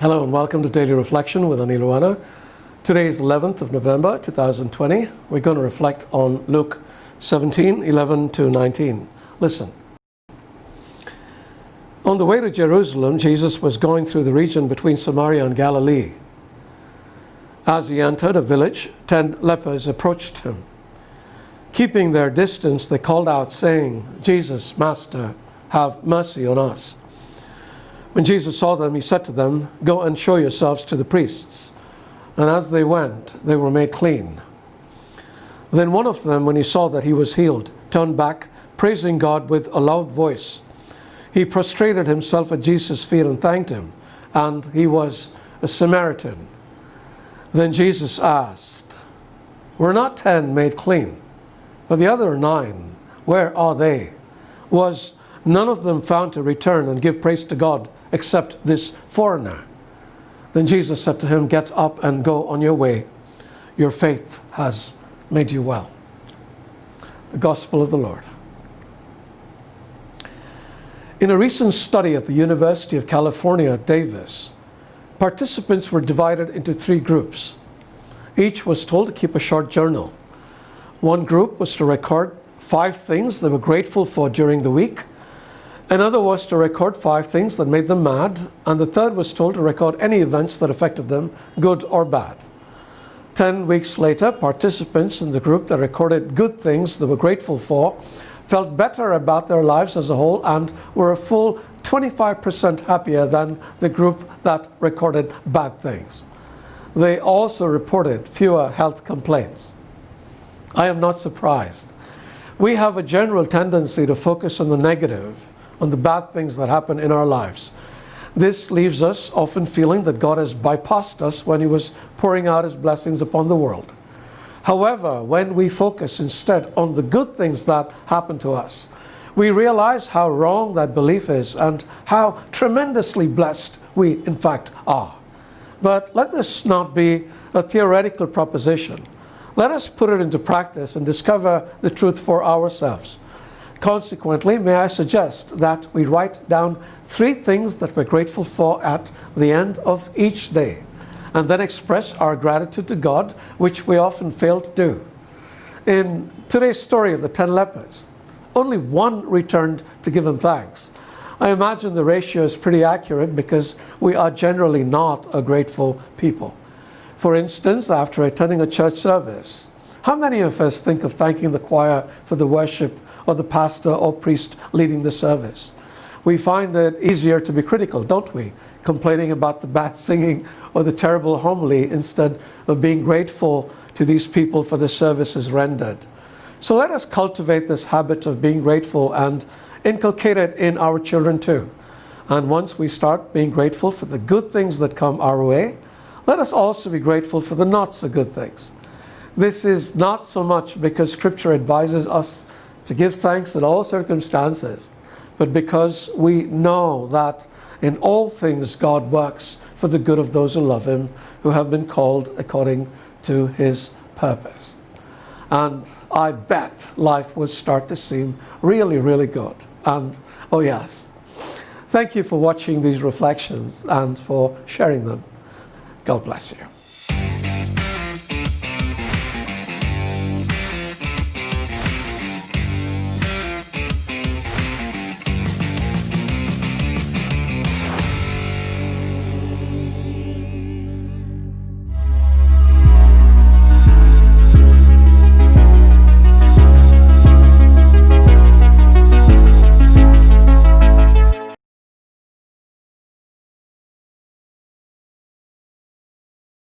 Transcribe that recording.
Hello and welcome to Daily Reflection with Aneel Aranha. Today is 11th of November 2020. We're going to reflect on Luke 17:11 to 19. Listen. On the way to Jerusalem, Jesus was going through the region between Samaria and Galilee. As he entered a village, 10 lepers approached him. Keeping their distance, they called out, saying, "Jesus, Master, have mercy on us." When Jesus saw them, he said to them, "Go and show yourselves to the priests." And as they went, they were made clean. Then one of them, when he saw that he was healed, turned back, praising God with a loud voice. He prostrated himself at Jesus' feet and thanked him, and he was a Samaritan. Then Jesus asked, "Were not 10 made clean? But the other 9, where are they? Was none of them found to return and give praise to God except this foreigner?" Then Jesus said to him, "Get up and go on your way. Your faith has made you well." The Gospel of the Lord. In a recent study at the University of California at Davis, participants were divided into 3 groups. Each was told to keep a short journal. One group was to record 5 things they were grateful for during the week. Another was to record 5 things that made them mad. And the third was told to record any events that affected them, good or bad. 10 weeks later, participants in the group that recorded good things they were grateful for felt better about their lives as a whole and were a full 25% happier than the group that recorded bad things. They also reported fewer health complaints. I am not surprised. We have a general tendency to focus on the negative, on the bad things that happen in our lives. This leaves us often feeling that God has bypassed us when he was pouring out his blessings upon the world. However, when we focus instead on the good things that happen to us, we realize how wrong that belief is and how tremendously blessed we in fact are. But let this not be a theoretical proposition. Let us put it into practice and discover the truth for ourselves. Consequently, may I suggest that we write down 3 things that we're grateful for at the end of each day, and then express our gratitude to God, which we often fail to do. In today's story of the 10 lepers, only 1 returned to give him thanks. I imagine the ratio is pretty accurate because we are generally not a grateful people. For instance, after attending a church service, how many of us think of thanking the choir for the worship or the pastor or priest leading the service? We find it easier to be critical, don't we? Complaining about the bad singing or the terrible homily instead of being grateful to these people for the services rendered. So let us cultivate this habit of being grateful and inculcate it in our children too. And once we start being grateful for the good things that come our way, let us also be grateful for the not so good things. This is not so much because Scripture advises us to give thanks in all circumstances, but because we know that in all things God works for the good of those who love him, who have been called according to his purpose. And I bet life will start to seem really, really good. And oh yes, thank you for watching these reflections and for sharing them. God bless you.